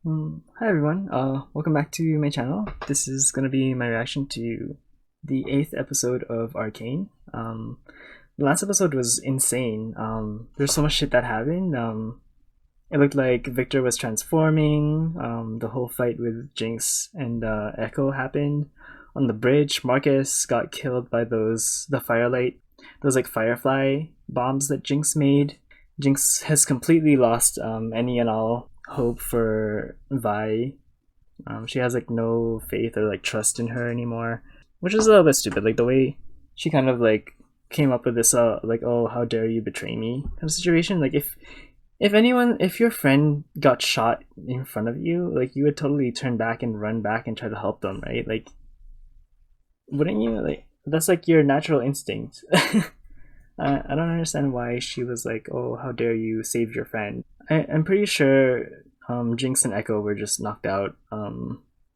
Hi everyone, welcome back to my channel. This is gonna be my reaction to the 8th episode of Arcane. The last episode was insane. There's so much shit that happened. It looked like Viktor was transforming. The whole fight with Jinx and Echo happened. On the bridge, Marcus got killed by the firelight, those like firefly bombs that Jinx made. Jinx has completely lost any and all hope for Vi. She has like no faith or like trust in her anymore, which is a little bit stupid. Like the way she kind of like came up with this like, oh, how dare you betray me kind of situation. Like if your friend got shot in front of you, like you would totally turn back and run back and try to help them, right? Like wouldn't you? Like that's like your natural instinct. I don't understand why she was like, oh, how dare you save your friend. I'm pretty sure Jinx and Echo were just knocked out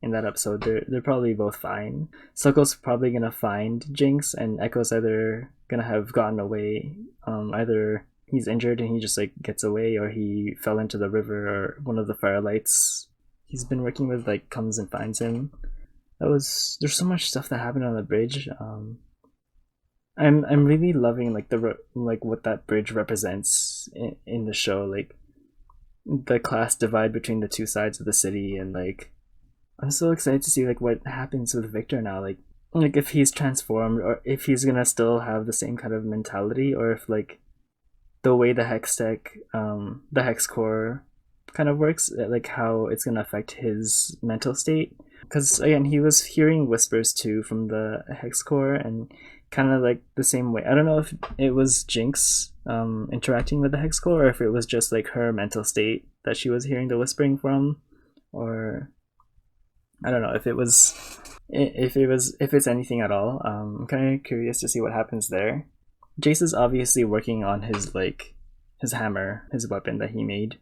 in that episode. They're probably both fine. Silco's probably gonna find Jinx, and Echo's either gonna have gotten away. Either he's injured and he just like gets away, or he fell into the river, or one of the firelights he's been working with like comes and finds him. There's so much stuff that happened on the bridge. I'm really loving like like what that bridge represents in the show, like the class divide between the two sides of the city. And like I'm so excited to see like what happens with Viktor now, like if he's transformed, or if he's gonna still have the same kind of mentality, or if like the way the hex tech the hex core kind of works, like how it's gonna affect his mental state. Because again, he was hearing whispers too from the hex core, and kind of like the same way. I don't know if it was Jinx interacting with the hex core, or if it was just like her mental state that she was hearing the whispering from, or I don't know if it's anything at all. I'm kind of curious to see what happens there. Jayce is obviously working on his hammer, his weapon that he made.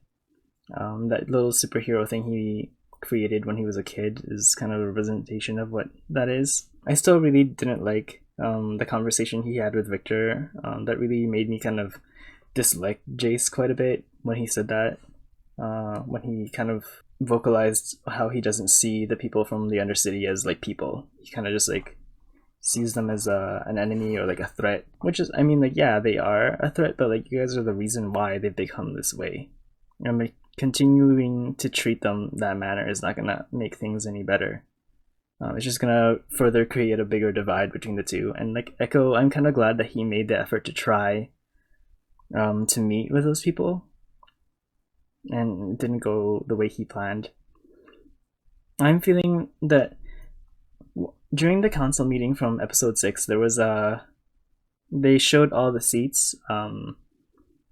That little superhero thing he created when he was a kid is kind of a representation of what that is. I still really didn't like the conversation he had with Viktor. That really made me kind of dislike Jayce quite a bit when he said that. When he kind of vocalized how he doesn't see the people from the Undercity as like people. He kind of just like sees them as an enemy or like a threat. Which is, I mean, like, yeah, they are a threat, but like you guys are the reason why they've become this way. I mean, continuing to treat them that manner is not gonna make things any better. It's just gonna further create a bigger divide between the two. And like Echo, I'm kind of glad that he made the effort to try to meet with those people, and it didn't go the way he planned. I'm feeling that during the council meeting from episode 6, there was they showed all the seats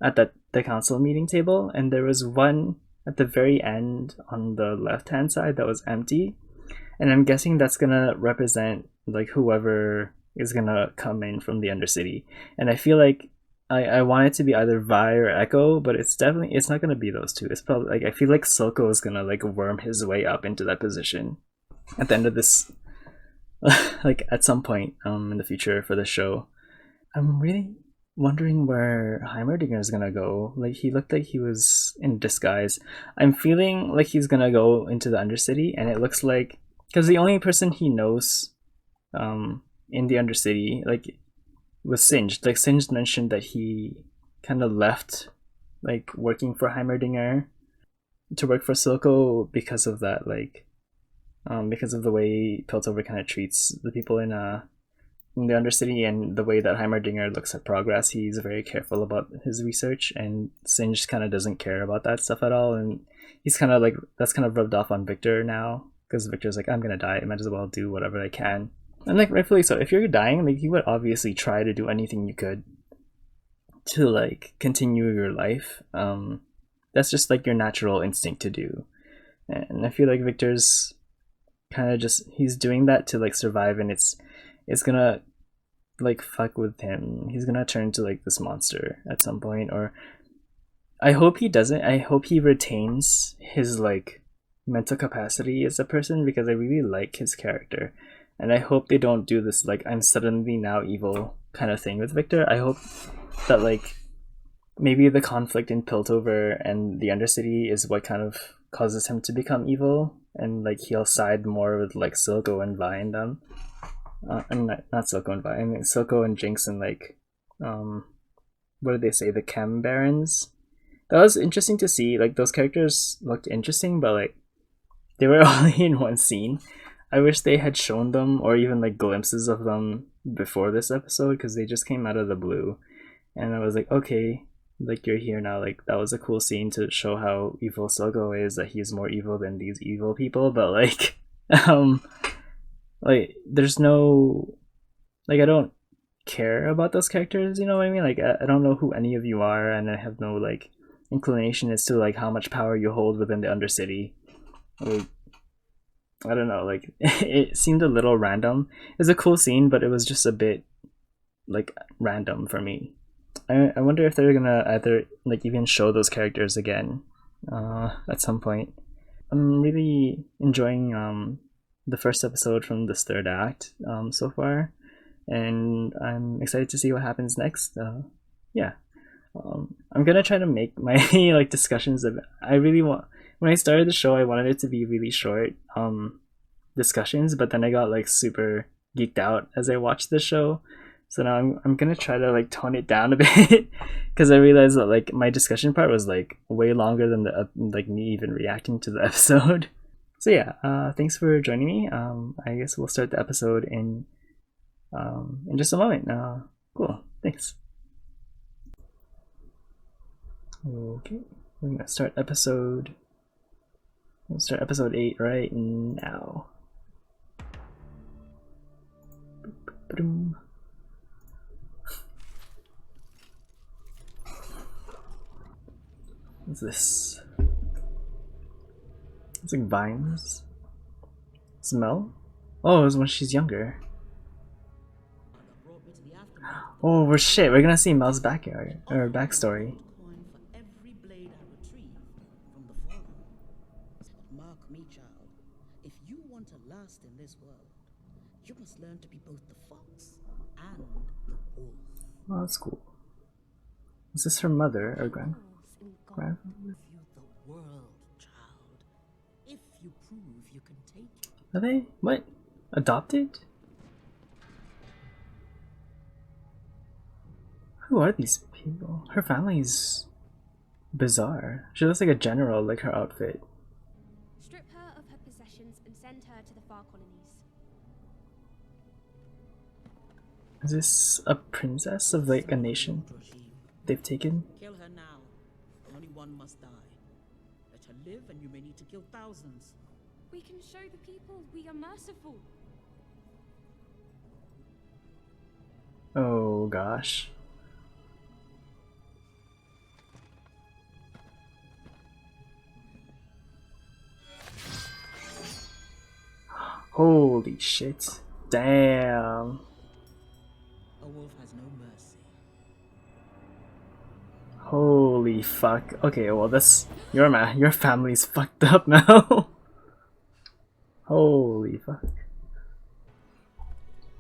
at the council meeting table, and there was one at the very end on the left hand side that was empty, and I'm guessing that's gonna represent like whoever is gonna come in from the Undercity. And I feel like I want it to be either Vi or Echo, but it's not gonna be those two. It's probably like I feel like Silco is gonna like worm his way up into that position at the end of this like at some point in the future for the show. I'm really wondering where Heimerdinger is gonna go. Like he looked like he was in disguise. I'm feeling like he's gonna go into the Undercity, and it looks like because the only person he knows in the Undercity like was Singed. Like Singed mentioned that he kind of left like working for Heimerdinger to work for Silco because of that, like because of the way Piltover kind of treats the people in the Undercity, and the way that Heimerdinger looks at progress. He's very careful about his research, and Singed kind of doesn't care about that stuff at all. And he's kind of like, that's kind of rubbed off on Viktor now, because Viktor's like, I'm gonna die, I might as well do whatever I can. And like rightfully so. If you're dying, like you would obviously try to do anything you could to like continue your life. That's just like your natural instinct to do. And I feel like Viktor's kind of just, he's doing that to like survive, and it's gonna like fuck with him. He's gonna turn into like this monster at some point. Or I hope he doesn't. I hope he retains his like mental capacity as a person, because I really like his character. And I hope they don't do this like I'm suddenly now evil kind of thing with Viktor. I hope that like maybe the conflict in Piltover and the Undercity is what kind of causes him to become evil, and like he'll side more with like Silco and Vi and them. And not Silco and Vi. I mean Silco and Jinx and like what did they say? The Chem Barons. That was interesting to see. Like those characters looked interesting, but like they were only in one scene. I wish they had shown them or even like glimpses of them before this episode because they just came out of the blue, and I was like, okay, like you're here now. Like that was a cool scene to show how evil Silco is. That he's more evil than these evil people, but like, like there's no, like I don't care about those characters. You know what I mean? Like I don't know who any of you are, and I have no like inclination as to like how much power you hold within the Undercity. Like, I don't know, like it seemed a little random. It was a cool scene, but it was just a bit like random for me. I wonder if they're gonna either like even show those characters again at some point. I'm really enjoying the first episode from this third act so far, and I'm excited to see what happens next. Yeah, I'm gonna try to make my like discussions of. I really want. When I started the show, I wanted it to be really short discussions, but then I got like super geeked out as I watched the show. So now I'm gonna try to like tone it down a bit because I realized that like my discussion part was like way longer than the like me even reacting to the episode. So yeah, thanks for joining me. I guess we'll start the episode in just a moment. Cool, thanks. Okay, we're gonna start episode. We'll start episode 8 right now. What's this? It's like vines. Smell? Oh, it was when she's younger. Oh, we're shit. We're gonna see Mel's backyard or backstory. In this world, you must learn to be both the fox and the wolf. Oh, that's cool. Is this her mother or grandfather? The world, child. If you prove you can take it. Are they what? Adopted? Who are these people? Her family's bizarre. She looks like a general, like her outfit. Strip her of her possessions and send her to the far colonies. Is this a princess of like a nation they've taken? Kill her now. Only one must die. Let her live and you may need to kill thousands. We can show the people we are merciful. Oh gosh. Holy shit. Damn. A wolf has no mercy. Holy fuck. Okay, well that's your family's fucked up now. Holy fuck.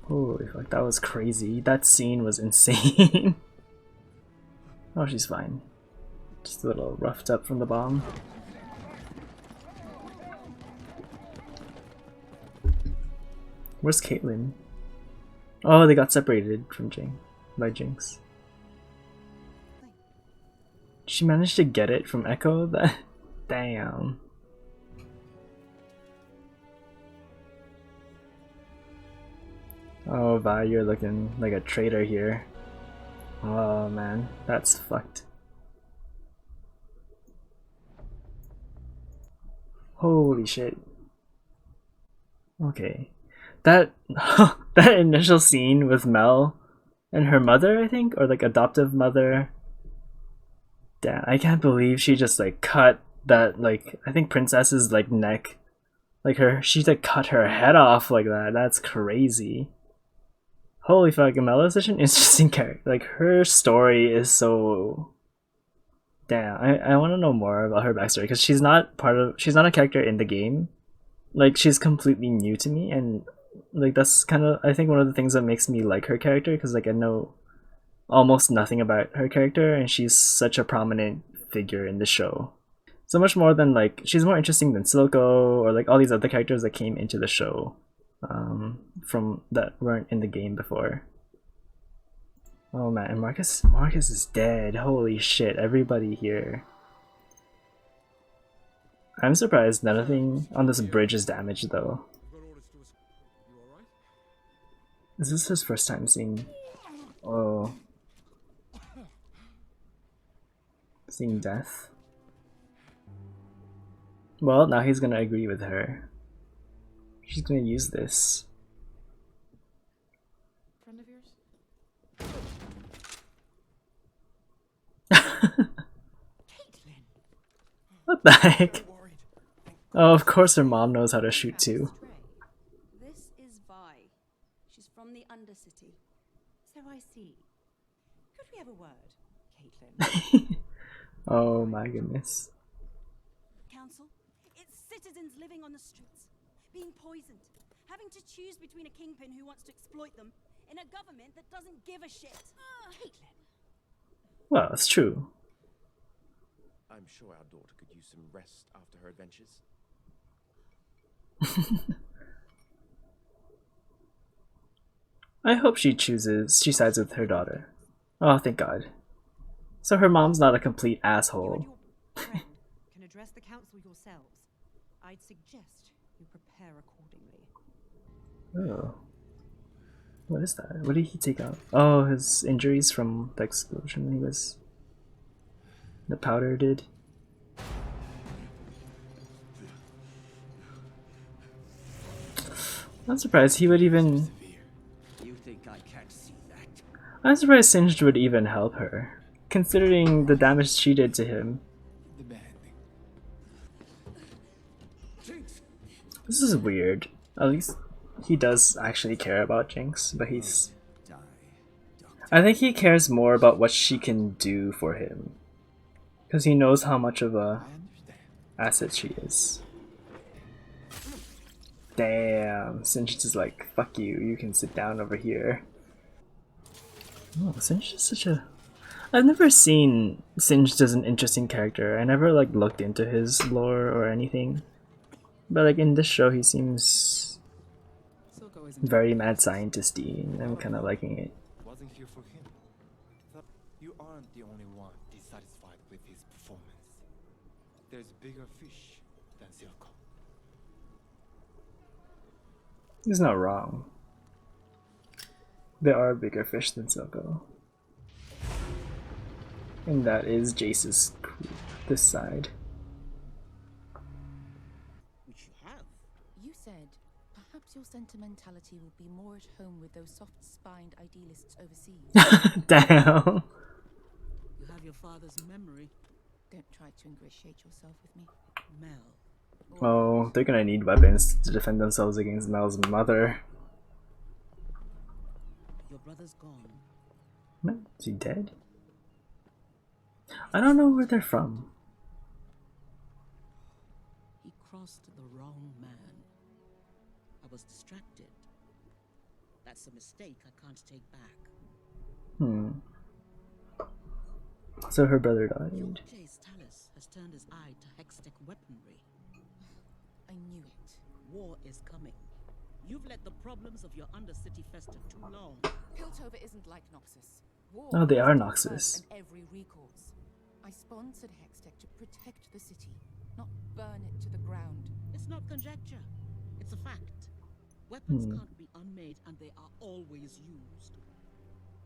Holy fuck, that was crazy. That scene was insane. Oh, she's fine. Just a little roughed up from the bomb. Where's Caitlyn? Oh, they got separated from by Jinx. She managed to get it from Echo? That damn. Oh, Vi, you're looking like a traitor here. Oh man, that's fucked. Holy shit. Okay. That that initial scene with Mel and her mother, I think, or like adoptive mother. Damn, I can't believe she just like cut that, like, I think princess's like neck, like she like cut her head off like that. That's crazy. Holy fuck, Mel is such an interesting character. Like her story is so. Damn, I want to know more about her backstory because she's not a character in the game. Like she's completely new to me, and like that's kind of, I think, one of the things that makes me like her character, because like I know almost nothing about her character and she's such a prominent figure in the show. So much more than like she's more interesting than Silco or like all these other characters that came into the show from that weren't in the game before. Oh man, and Marcus is dead. Holy shit, everybody here. I'm surprised nothing on this bridge is damaged though. Is this his first time seeing seeing death? Well, now he's gonna agree with her. She's gonna use this. Friend of yours? Caitlyn! What the heck? Oh, of course her mom knows how to shoot too. This is Vi. She's from the Undercity. So I see. Could we have a word, Caitlyn? Oh my goodness. Council, it's citizens living on the streets, being poisoned, having to choose between a kingpin who wants to exploit them and a government that doesn't give a shit. Caitlyn. Well, it's true. I'm sure our daughter could use some rest after her adventures. I hope she sides with her daughter. Oh, thank God. So her mom's not a complete asshole. You and your friend can address the council yourselves. I'd suggest you prepare accordingly. Oh. What is that? What did he take out? Oh, his injuries from the explosion he was... The powder did. I'm surprised he would even... You think I can't see that? I'm surprised Singed would even help her, considering the damage she did to him. The man. Jinx! This is weird. At least he does actually care about Jinx, but he's... Die. I think he cares more about what she can do for him. Because he knows how much of a I understand. asset she is. Damn, Singed is like, fuck you, you can sit down over here. Oh, Singed is such a... I've never seen Singed as an interesting character. I never like looked into his lore or anything. But like in this show he seems Silco isn't very mad scientist-y, and I'm kinda liking it. Wasn't here for him. You aren't the only one dissatisfied with his performance. There's bigger fish than Silco. He's not wrong. There are bigger fish than Silco. And that is Jayce's crew, this side. Which you have. You said perhaps your sentimentality will be more at home with those soft-spined idealists overseas. Damn. You have your father's memory, Don't try to ingratiate yourself with me. Mel. Oh, they're gonna need weapons to defend themselves against Mel's mother. Your brother's gone. Mel, is he dead? I don't know where they're from. He crossed the wrong man. I was distracted. That's a mistake I can't take back. So her brother Your died. Jayce Talus has turned his eye to hextech weaponry. I knew it. War is coming. You've let the problems of your Undercity fester too long. Piltover isn't like Noxus. War Oh, they is are the Noxus. first and every recourse. I sponsored Hextech to protect the city, not burn it to the ground. It's not conjecture. It's a fact. Weapons can't be unmade, and they are always used.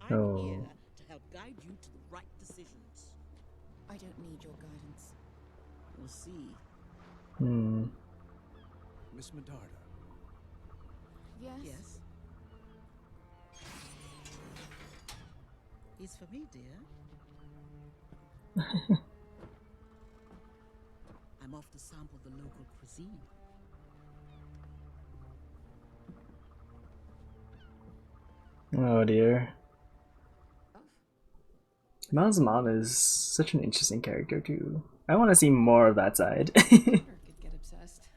I'm Oh. here to help guide you to the right decisions. I don't need your guidance. We'll see. Miss Medarda. Yes? Yes? It's for me, dear. I'm off to sample the local cuisine. Oh dear. Mel's mom is such an interesting character too. I want to see more of that side. Could get obsessed.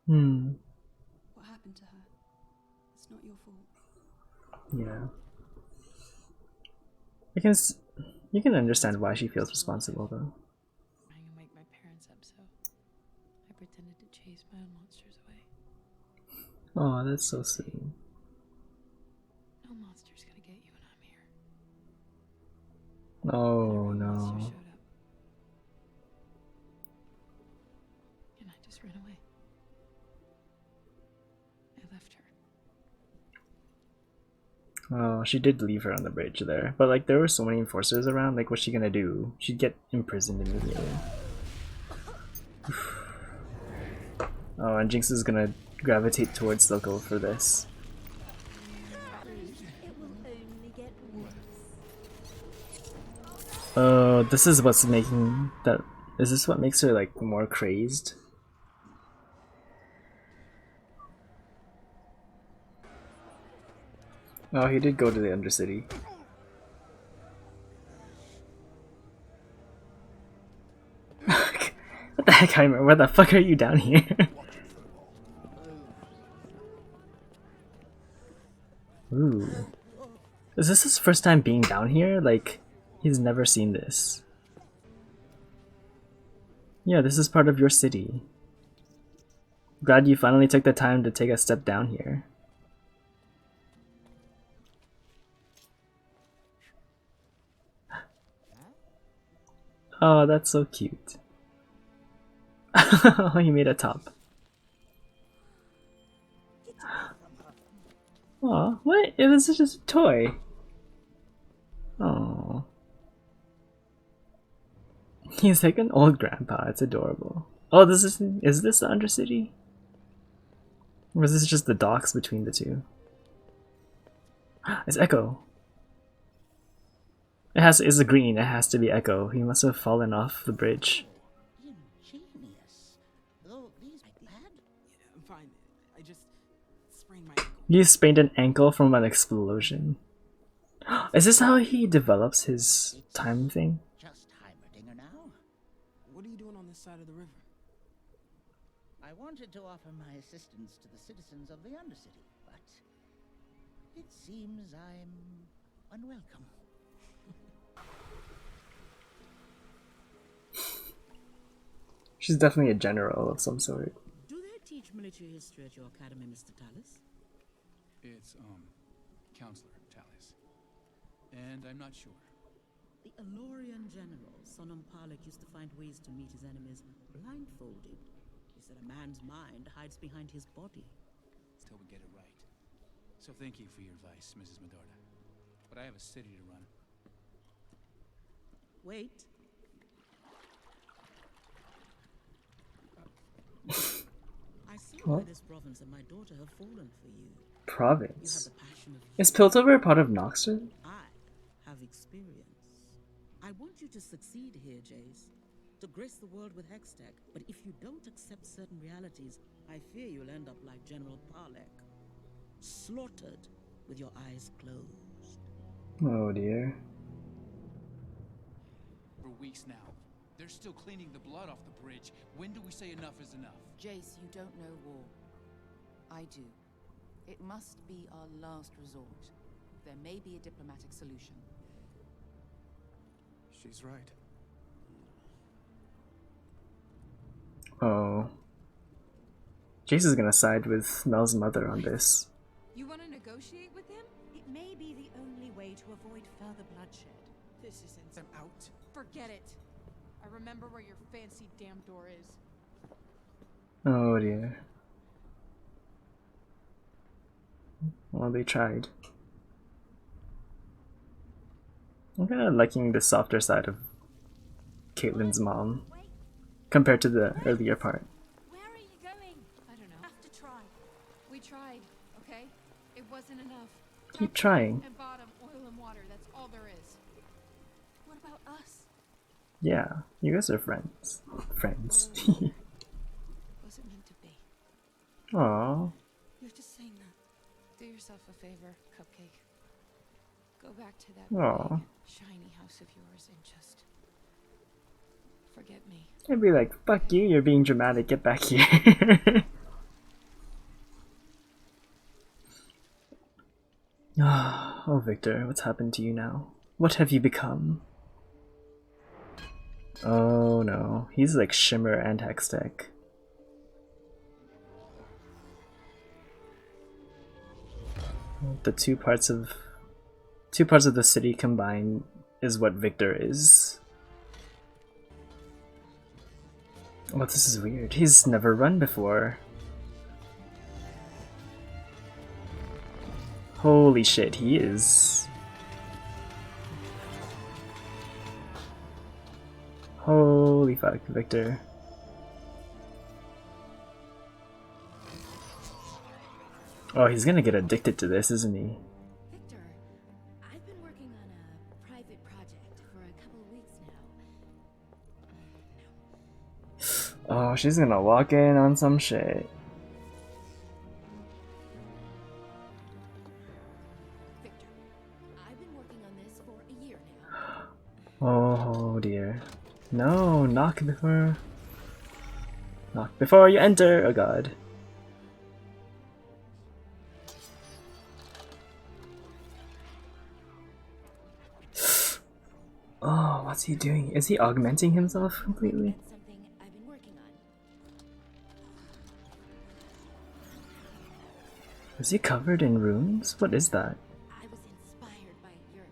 What happened to her? It's not your fault. Yeah. I can You can understand why she feels responsible, though. Trying to wake my parents up, so I pretended to chase my own monsters away. Oh, that's so sweet. No monster's gonna get you when I'm here. Oh, And a real monster no. showed up. And I just ran away. I left her. Oh, she did leave her on the bridge there. But, like, there were so many enforcers around. Like, what's she gonna do? She'd get imprisoned immediately. Oh, and Jinx is gonna gravitate towards Silco for this. It will only get worse. Oh, this is what's making that. Is this what makes her, like, more crazed? Oh, he did go to the Undercity. What the heck, Heimer? Where the fuck are you down here? Ooh. Is this his first time being down here? Like, he's never seen this. Yeah, this is part of your city. Glad you finally took the time to take a step down here. Oh, that's so cute. Oh, he made a top. Aw, what? It was just a toy. Oh. He's like an old grandpa, it's adorable. Oh, is this the Undercity? Or is this just the docks between the two? It's Echo. It's a green, it has to be Echo. He must have fallen off the bridge. Ingenious. Though these bad? Yeah, I'm fine. I just sprained my ankle. He sprained an ankle from an explosion. Is this how he develops his time thing? Just Heimerdinger now? What are you doing on this side of the river? I wanted to offer my assistance to the citizens of the Undercity, but it seems I'm unwelcome. She's definitely a general of some sort. Do they teach military history at your academy, Mr. Tallis? It's, Counselor Tallis. And I'm not sure. The Elorian general, Sonnem Parlec, used to find ways to meet his enemies blindfolded. He said a man's mind hides behind his body. Till we get it right. So thank you for your advice, Mrs. Medarda. But I have a city to run. Wait. I see why What? this province and my daughter have fallen for you. You have Province. the passion of Is youth. Piltover part of Noxter? I have experience. I want you to succeed here, Jayce. To grace the world with Hextech. But if you don't accept certain realities, I fear you'll end up like General Parlec. Slaughtered with your eyes closed. Oh dear. For weeks now. They're still cleaning the blood off the bridge. When do we say enough is enough? Jayce, you don't know war. I do. It must be our last resort. There may be a diplomatic solution. She's right. Oh. Jayce is gonna side with Mel's mother on this. You want to negotiate with him? It may be the only way to avoid further bloodshed. This isn't. I'm out. Forget it. I remember where your fancy damn door is. Oh dear. Well, they tried. I'm kind of liking the softer side of Caitlyn's mom Wait, compared to the earlier part. where are you going? I don't know. Have to try. We tried, okay? It wasn't enough. Keep trying. And bottom, oil and water. That's all there is. What about us? Yeah, you guys are friends. Friends. Wasn't meant to be. Aww. You're just saying that. Do yourself a favor, Cupcake. Go back to that Aw. big, shiny house of yours and just forget me. I'd be like, fuck you, you're being dramatic, get back here. Oh, Viktor, what's happened to you now? What have you become? Oh no, he's like Shimmer and Hextech. The two parts of the city combined is what Viktor is. Oh, this is weird. He's never run before. Holy shit, he is. Holy fuck, Viktor. Oh, he's gonna get addicted to this, isn't he? Viktor, I've been working on a private project for a couple of weeks now. Oh, she's gonna walk in on some shit. Viktor, I've been working on this for a year now. Oh dear. No, knock before you enter. Oh god. Oh, what's he doing? Is he augmenting himself completely? That's something I've been working on. Is he covered in runes? What is that? I was inspired by your...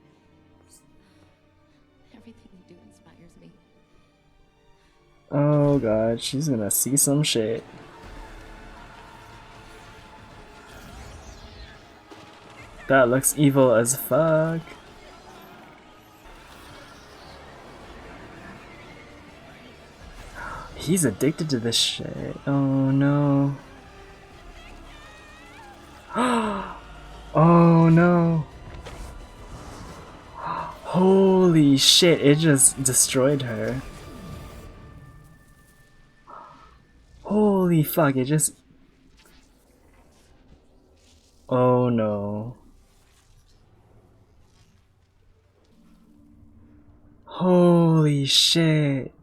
Everything you do inspires me. Oh god, she's gonna see some shit. That looks evil as fuck. He's addicted to this shit. Oh no. Oh no. Holy shit, it just destroyed her. Holy fuck, it just... Oh no. Holy shit.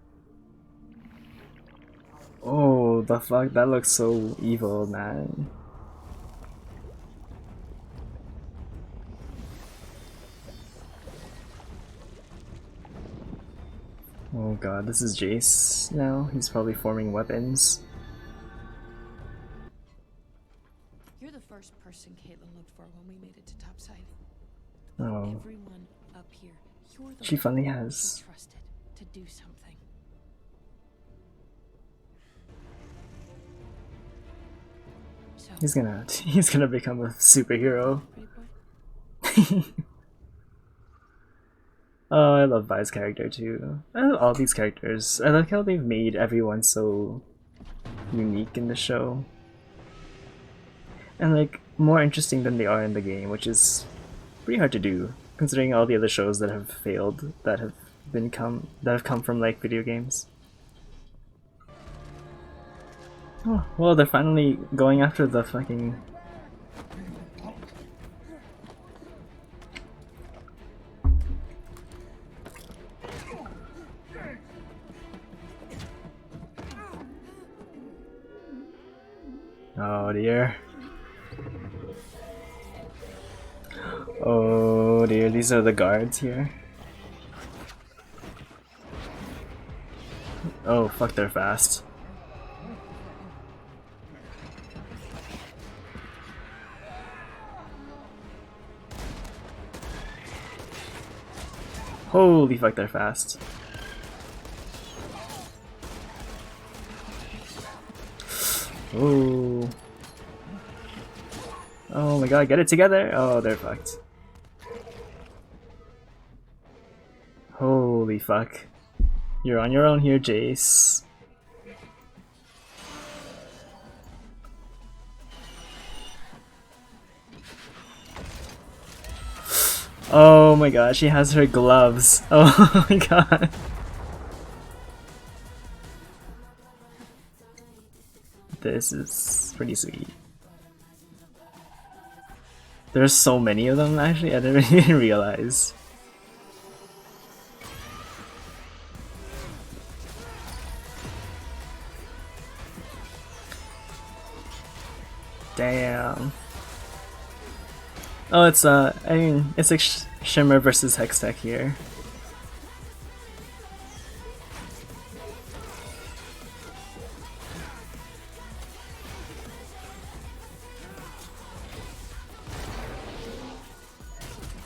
Oh, the fuck, that looks so evil, man. Oh god, this is Jayce now. He's probably forming weapons. You're the first person Caitlyn looked for when we made it to topside. Oh, Everyone up here, you're the she one finally she has. trusted to do something. So, He's gonna become a superhero. pretty boy? Oh, I love Vi's character too. I love all these characters. I like how they've made everyone so unique in the show. And like, more interesting than they are in the game, which is pretty hard to do, considering all the other shows that have failed, that have come from like video games. Oh, well, they're finally going after the fucking... Oh dear. Oh dear, these are the guards here. Oh fuck, they're fast. Holy fuck, they're fast. Oh. Oh my god, get it together! Oh, they're fucked. Holy fuck. You're on your own here, Jayce. Oh my god, she has her gloves. Oh my god. This is pretty sweet. There's so many of them actually, I didn't even realize. Damn. Oh, it's I mean, it's like Shimmer versus Hextech here.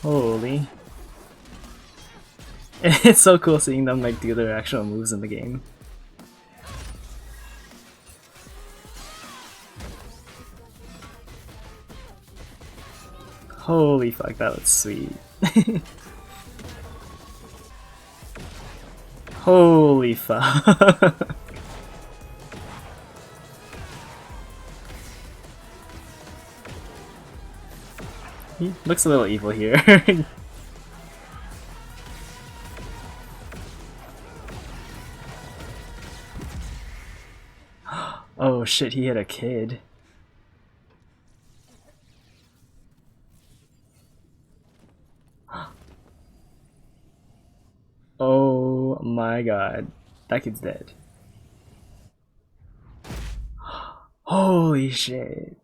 Holy. It's so cool seeing them like do their actual moves in the game. Holy fuck, that looks sweet. Holy fuck. He looks a little evil here. Oh shit, he hit a kid. Oh my god. That kid's dead. Holy shit.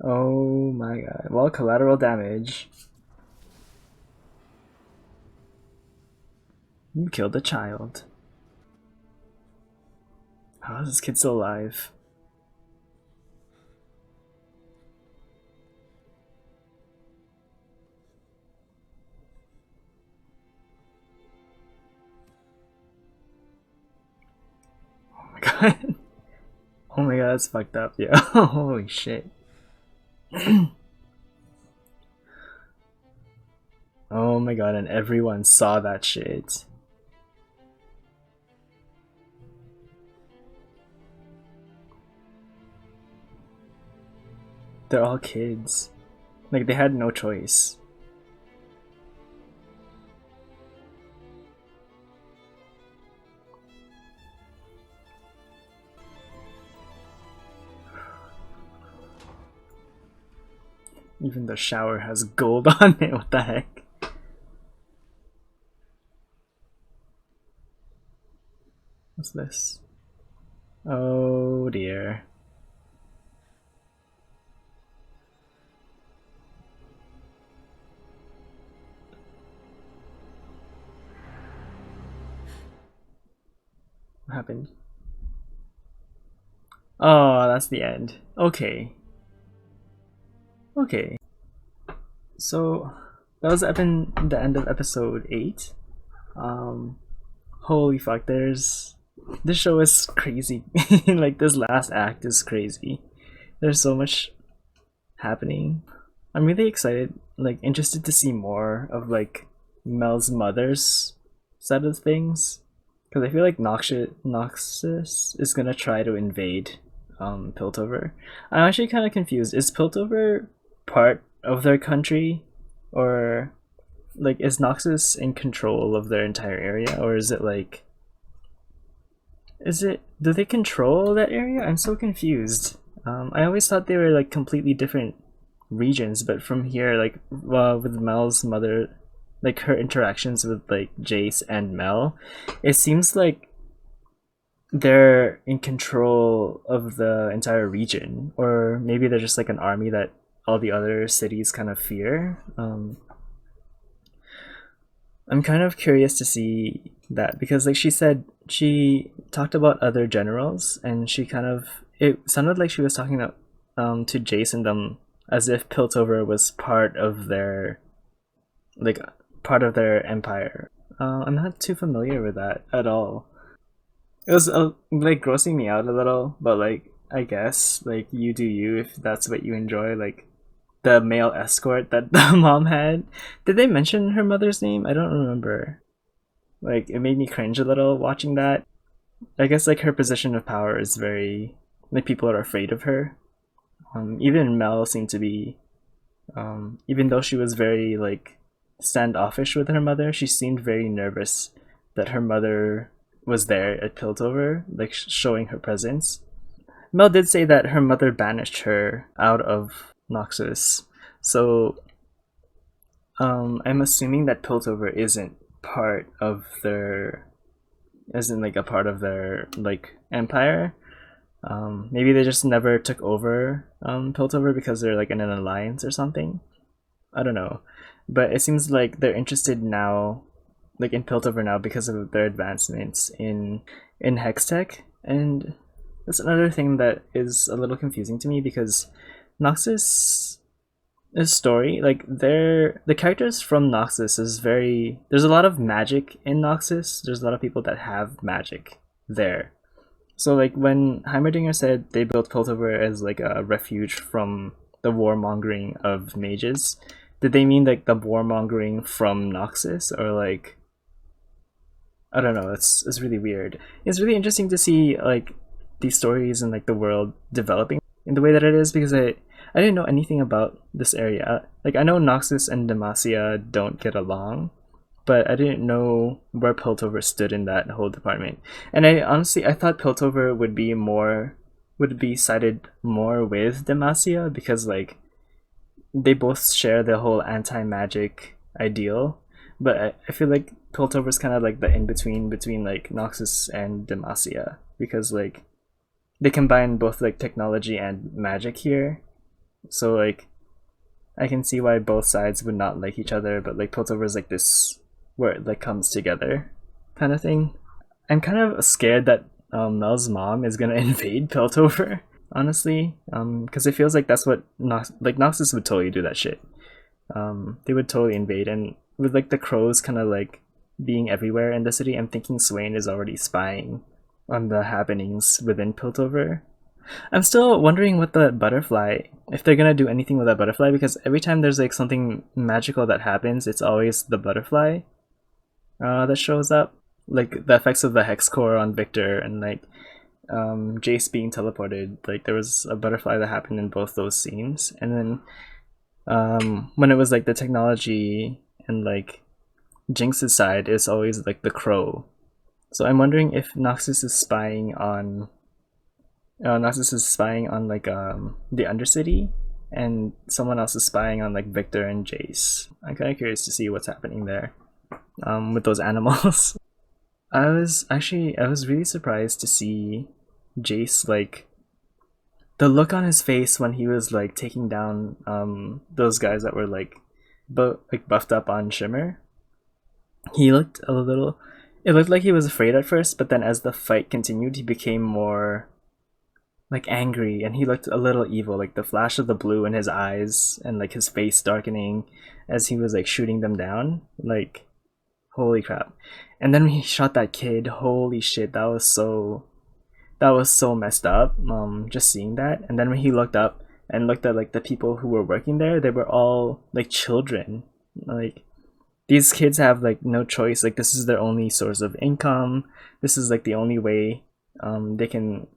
Oh my god. Well, collateral damage. You killed a child. How is this kid still alive? Oh my god. Oh my god, that's fucked up, yeah. Holy shit. Oh my god, and everyone saw that shit. They're all kids. Like, they had no choice. Even the shower has gold on it, what the heck? What's this? Oh dear. What happened? Oh, that's the end. Okay. Okay. So that was the end of episode 8. Holy fuck, this show is crazy. Like, this last act is crazy. There's so much happening. I'm really excited, like interested to see more of like Mel's mother's side of things. Because I feel like Noxus is gonna try to invade Piltover. I'm actually kind of confused. Is Piltover part of their country, or like is Noxus in control of their entire area, or is it like do they control that area? I'm so confused. I always thought they were like completely different regions, but from here, like with Mel's mother, like her interactions with like Jayce and Mel, it seems like they're in control of the entire region, or maybe they're just like an army that all the other cities kind of fear. I'm kind of curious to see that, because like she talked about other generals, and it sounded like she was talking to Jayce and them as if Piltover was part of their empire. I'm not too familiar with that at all. It was like grossing me out a little, but like I guess like you do you if that's what you enjoy. Like the male escort that the mom had. Did they mention her mother's name? I don't remember. Like, it made me cringe a little watching that. I guess like her position of power is very, like, people are afraid of her. Even Mel seemed to be, even though she was very like standoffish with her mother, she seemed very nervous that her mother was there at Piltover, like showing her presence. Mel did say that her mother banished her out of Noxus, so I'm assuming that Piltover isn't part of their, isn't like a part of their like empire. Maybe they just never took over Piltover because they're like in an alliance or something. I don't know, but it seems like they're interested now, like in Piltover now, because of their advancements in Hextech. And that's another thing that is a little confusing to me, because Noxus, his story, like the characters from Noxus is very, there's a lot of magic in Noxus. There's a lot of people that have magic there. So like when Heimerdinger said they built Piltover as like a refuge from the warmongering of mages, did they mean like the warmongering from Noxus, or like, I don't know, it's really weird. It's really interesting to see like these stories and like the world developing in the way that it is, because I didn't know anything about this area. Like I know Noxus and Demacia don't get along, but I didn't know where Piltover stood in that whole department. And I honestly, I thought Piltover would be sided more with Demacia, because like they both share the whole anti-magic ideal. But I feel like Piltover's kind of like the in-between between like Noxus and Demacia, because like they combine both like technology and magic here. So like I can see why both sides would not like each other, but like Piltover is like this where it like comes together kind of thing. I'm kind of scared that Mel's mom is gonna invade Piltover, honestly, because it feels like that's what Noxus would totally do that shit. They would totally invade, and with like the crows kind of like being everywhere in the city, I'm thinking Swain is already spying on the happenings within Piltover. I'm still wondering what the butterfly, if they're gonna do anything with that butterfly, because every time there's like something magical that happens, it's always the butterfly that shows up. Like the effects of the hex core on Viktor, and like Jayce being teleported, like there was a butterfly that happened in both those scenes. And then when it was like the technology and like Jinx's side, is always like the crow. So I'm wondering if Noxus is spying on like the Undercity, and someone else is spying on like Viktor and Jayce. I'm kind of curious to see what's happening there with those animals. I was really surprised to see Jayce, like the look on his face when he was like taking down those guys that were like buffed up on Shimmer. He looked a little, it looked like he was afraid at first, but then as the fight continued, he became more like angry, and he looked a little evil, like the flash of the blue in his eyes and like his face darkening as he was like shooting them down. Like, holy crap. And then when he shot that kid, holy shit, that was so messed up, just seeing that. And then when he looked up and looked at like the people who were working there, they were all like children. Like, these kids have like no choice. Like, this is their only source of income. This is like the only way they can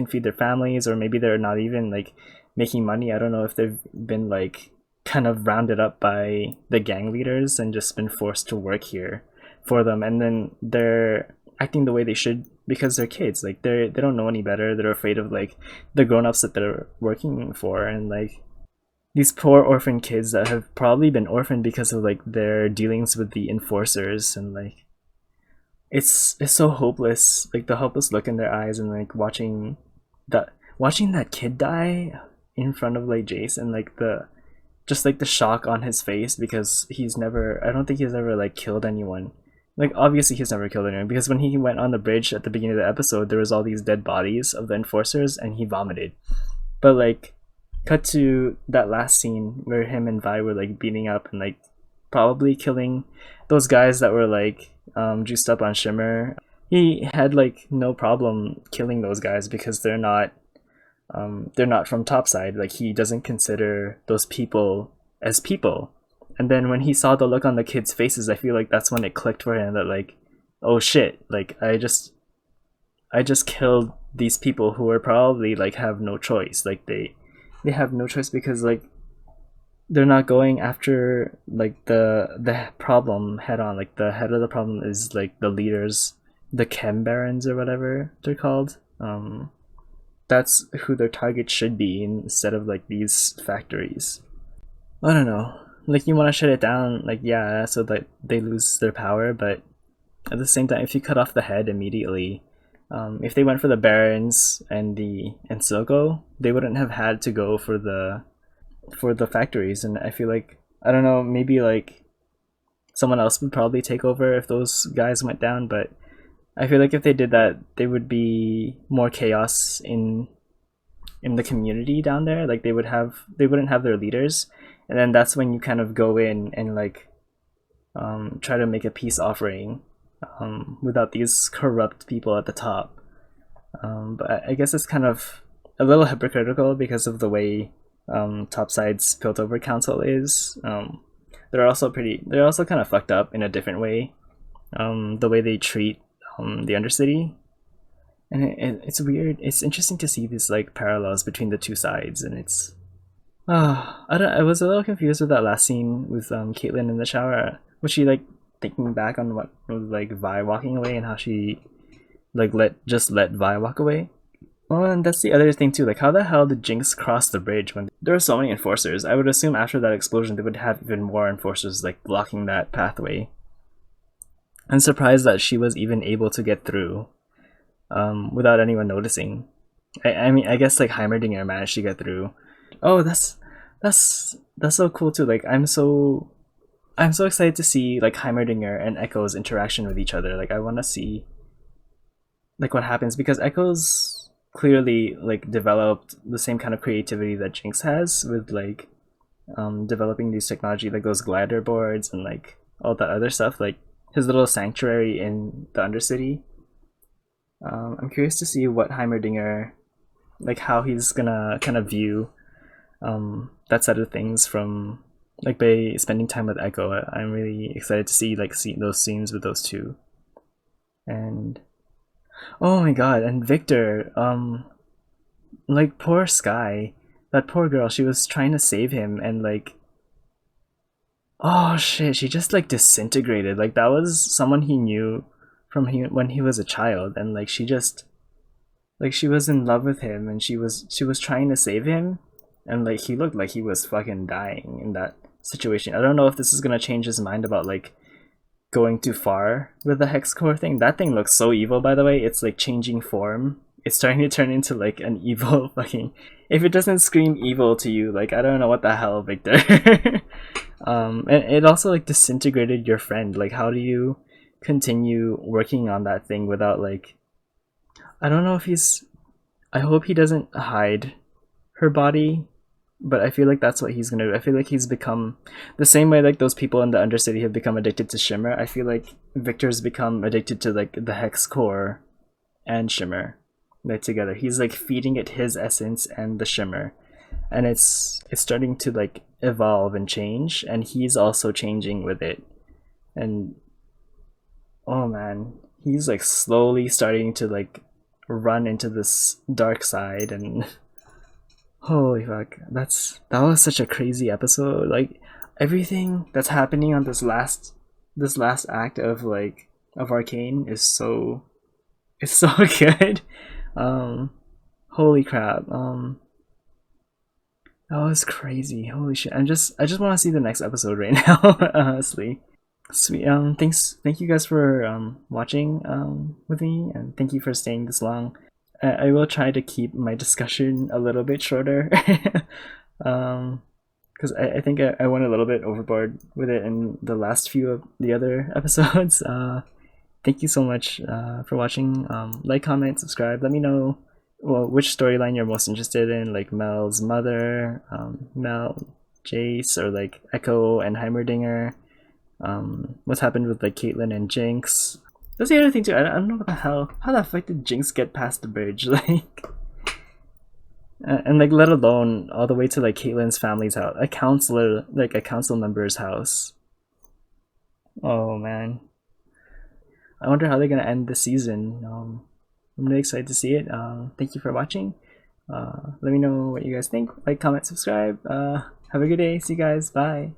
feed their families, or maybe they're not even like making money. I don't know if they've been like kind of rounded up by the gang leaders and just been forced to work here for them, and then they're acting the way they should because they're kids. Like, they don't know any better. They're afraid of like the grown-ups that they're working for, and like these poor orphan kids that have probably been orphaned because of like their dealings with the enforcers. And like it's so hopeless, like the hopeless look in their eyes, and like watching that kid die in front of like Jayce, and like the shock on his face, because I don't think he's ever like killed anyone. Like, obviously he's never killed anyone, because when he went on the bridge at the beginning of the episode, there was all these dead bodies of the enforcers and he vomited. But like, cut to that last scene where him and Vi were like beating up and like probably killing those guys that were like juiced up on Shimmer. He had like no problem killing those guys because they're not from topside. Like, he doesn't consider those people as people. And then when he saw the look on the kids' faces, I feel like that's when it clicked for him that like, oh shit, like I just killed these people who are probably like have no choice. Like they have no choice because like they're not going after like the problem head on. Like, the head of the problem is like the leaders, the chem barons or whatever they're called. That's who their target should be, instead of like these factories. I don't know, like, you want to shut it down, like, yeah, so that they lose their power, but at the same time, if you cut off the head immediately, if they went for the barons and Silco, they wouldn't have had to go for the factories. And I feel like, I don't know, maybe like someone else would probably take over if those guys went down, but I feel like if they did that, there would be more chaos in in the community down there. Like they wouldn't have their leaders, and then that's when you kind of go in and like try to make a peace offering without these corrupt people at the top. But I guess it's kind of a little hypocritical because of the way Topside's Piltover Council is. They're also kind of fucked up in a different way. The way they treat the Undercity, and it's weird. It's interesting to see these like parallels between the two sides, and it's I was a little confused with that last scene with Caitlyn in the shower. Was she like thinking back on what was like Vi walking away and how she like let Vi walk away? Well, and that's the other thing too. Like, how the hell did Jinx cross the bridge when there were so many enforcers? I would assume after that explosion, they would have even more enforcers like blocking that pathway. I'm surprised that she was even able to get through without anyone noticing. I mean, I guess like Heimerdinger managed to get through. Oh, that's so cool too. Like, I'm so excited to see like Heimerdinger and Echo's interaction with each other. Like, I want to see like what happens, because Echo's clearly like developed the same kind of creativity that Jinx has with like developing these technology, like those glider boards and like all that other stuff, like his little sanctuary in the Undercity. I'm curious to see what Heimerdinger, like how he's gonna kind of view that side of things from like by spending time with Echo. I'm really excited to see those scenes with those two. And oh my god, and Viktor, like poor Sky, that poor girl, she was trying to save him and like, oh shit, she just like disintegrated. Like that was someone he knew from when he was a child, and like she just like she was in love with him and she was trying to save him, and like he looked like he was fucking dying in that situation. I don't know if this is gonna change his mind about like going too far with the hex core thing. That thing looks so evil, by the way. It's like changing form. It's starting to turn into like an evil fucking, if it doesn't scream evil to you, like I don't know what the hell, Viktor. And it also like disintegrated your friend. Like how do you continue working on that thing without like, I don't know if I hope he doesn't hide her body, but I feel like that's what he's gonna do. I feel like he's become the same way like those people in the Undercity have become addicted to Shimmer. I feel like Viktor's become addicted to like the hex core and Shimmer, like together. He's like feeding it his essence and the Shimmer, and it's starting to like evolve and change, and he's also changing with it. And oh man, he's like slowly starting to like run into this dark side, and holy fuck, that was such a crazy episode. Like everything that's happening on this last act of Arcane is so good. Holy crap. That was crazy. Holy shit. I just want to see the next episode right now, honestly. Sweet. Thank you guys for watching with me, and thank you for staying this long. I will try to keep my discussion a little bit shorter, because I think I went a little bit overboard with it in the last few of the other episodes. Thank you so much for watching. Like, comment, subscribe. Let me know which storyline you're most interested in, like Mel's mother, Mel, Jayce, or like Echo and Heimerdinger. What's happened with like Caitlyn and Jinx. That's the other thing too. I don't know what the hell. How the fuck did Jinx get past the bridge? Like, and like let alone all the way to like Caitlyn's family's house, a council member's house. Oh man, I wonder how they're gonna end the season. I'm really excited to see it. Thank you for watching. Let me know what you guys think. Like, comment, subscribe. Have a good day. See you guys. Bye.